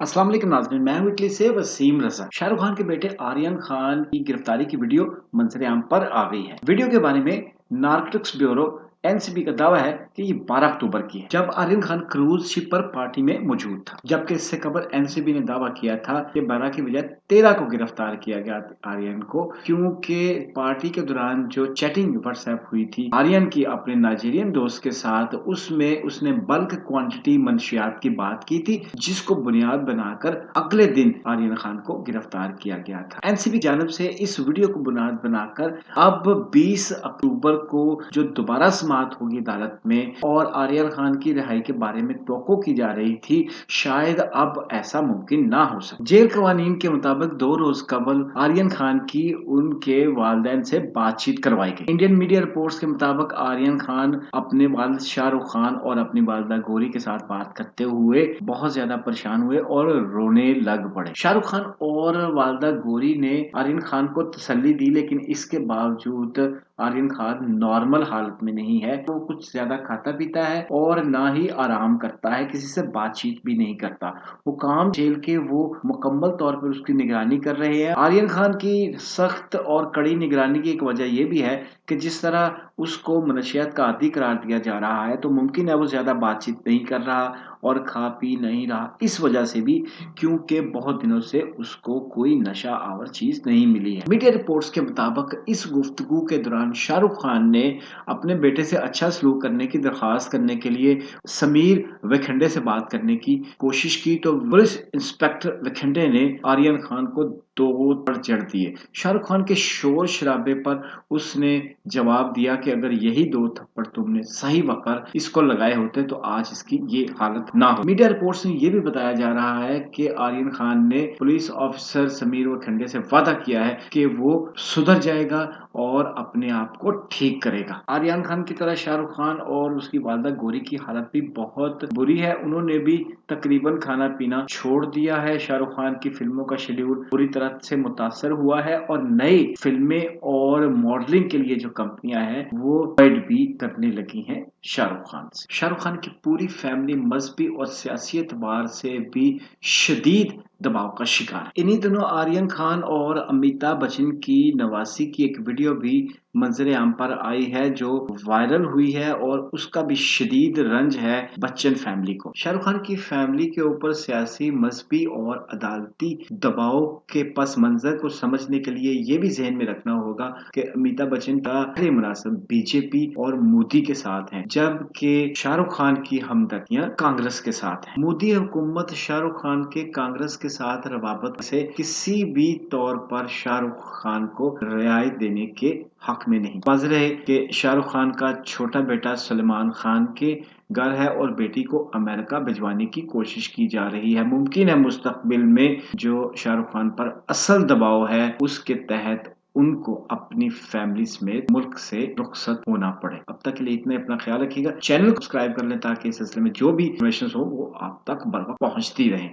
अस्सलाम वालेकुम नाज़रीन, मैं हूं इटली से वसीम रज़ा। शाहरुख खान के बेटे आर्यन खान की गिरफ्तारी की वीडियो मंजर आम पर आ गई है। वीडियो के बारे में नार्कोटिक्स ब्यूरो एनसीबी का दावा है कि ये 12 अक्टूबर की है, जब आर्यन खान क्रूज शिप पर पार्टी में मौजूद था। जबकि इससे कबल एनसीबी ने दावा किया था कि 12 की बजाय 13 को गिरफ्तार किया गया आर्यन को, क्योंकि पार्टी के दौरान जो चैटिंग व्हाट्सएप हुई थी आर्यन की अपने नाइजीरियन दोस्त के साथ, उसमें उसने बल्क क्वांटिटी मंशियात की बात की थी, जिसको बुनियाद बनाकर अगले दिन आर्यन खान को गिरफ्तार किया गया था। एनसीबी की जानिब से इस वीडियो को बुनियाद बनाकर अब 20 अक्टूबर को जो दोबारा समाअत होगी अदालत में और आर्यन खान की रिहाई के बारे में तवक्को की जा रही थी, शायद अब ऐसा मुमकिन ना हो सके। जेल कवानीन के मुताबिक 2 रोज कबल आर्यन खान की उनके वालिदैन से बातचीत करवाई गई। इंडियन मीडिया रिपोर्ट्स के मुताबिक आर्यन खान अपने वालिद शाहरुख खान और अपनी वालिदा गौरी के साथ बात करते हुए बहुत ज्यादा परेशान हुए और रोने लग पड़े। शाहरुख खान और वालिदा गौरी ने आर्यन खान को तसल्ली दी, लेकिन इसके बावजूद आर्यन खान नॉर्मल हालत में नहीं है। वो कुछ ज्यादा खाता पीता है और ना ही आराम करता है, किसी से बातचीत भी नहीं करता। हुकाम जेल के वो मुकम्मल तौर पर उसकी निगरानी कर रहे हैं। आर्यन खान की सख्त और कड़ी निगरानी की एक वजह यह भी है कि जिस तरह उसको मनशियात का आदी करार दिया जा रहा है, तो मुमकिन है वो ज्यादा बातचीत नहीं कर रहा और खा पी नहीं रहा, इस वजह से भी, क्योंकि बहुत दिनों से उसको कोई नशा आवर चीज नहीं मिली है। मीडिया रिपोर्ट्स के मुताबिक इस गुफ्तगू के दौरान शाहरुख खान ने अपने बेटे से अच्छा सलूक करने की दरख्वास्त करने के लिए समीर वेखंडे से बात करने की कोशिश की, तो पुलिस इंस्पेक्टर वेखंडे ने आर्यन खान को 2 पर चढ़ दिए। शाहरुख खान के शोर शराबे पर उसने जवाब दिया कि अगर यही 2 थप्पड़ तुमने सही वक्त इसको लगाए होते तो आज इसकी ये हालत ना हो। मीडिया रिपोर्ट्स में ये भी बताया जा रहा है कि आर्यन खान ने पुलिस ऑफिसर समीर वेखंडे से वादा किया है कि वो सुधर जाएगा और अपने आप को ठीक करेगा। आर्यन खान की तरह शाहरुख खान और उसकी वालिदा गौरी की हालत भी बहुत बुरी है। उन्होंने भी तकरीबन खाना पीना छोड़ दिया है। शाहरुख खान की फिल्मों का शेड्यूल पूरी तरह से मुतासर हुआ है और नई फिल्में और मॉडलिंग के लिए जो कंपनियां हैं वो अवॉइड भी करने लगी हैं शाहरुख खान से। शाहरुख खान की पूरी फैमिली मजहबी और सियासी एतबार से भी शदीद दबाव का शिकार है। इन्हीं दिनों आर्यन खान और अमिताभ बच्चन की नवासी की एक वीडियो भी मंजर आम पर आई है, जो वायरल हुई है और उसका भी शदीद रंज है बच्चन फैमिली को। शाहरुख खान की फैमिली के ऊपर सियासी, मजहबी और अदालती दबाव के पस मंजर को समझने के लिए ये भी जहन में रखना होगा कि अमिताभ बच्चन का हर मुनासिब बीजेपी और मोदी के साथ है, जबकि शाहरुख खान की हमदर्दियां कांग्रेस के साथ है। मोदी हुकूमत शाहरुख खान के कांग्रेस के साथ रवाबत से किसी भी तौर पर शाहरुख खान को रियायत देने के हक में नहीं। वाज़ेह है कि शाहरुख खान का छोटा बेटा सलमान खान के घर है और बेटी को अमेरिका भिजवाने की कोशिश की जा रही है। मुमकिन है मुस्तकबिल में जो शाहरुख खान पर असल दबाव है उसके तहत उनको अपनी फैमिली समेत मुल्क से रुखसत होना पड़े। अब तक के लिए इतना, अपना ख्याल रखिएगा। चैनल को सब्सक्राइब कर लें ताकि इस सिलसिले में जो भी इन्फॉर्मेशन हो वो आप तक बर वक्त पहुंचती रहे।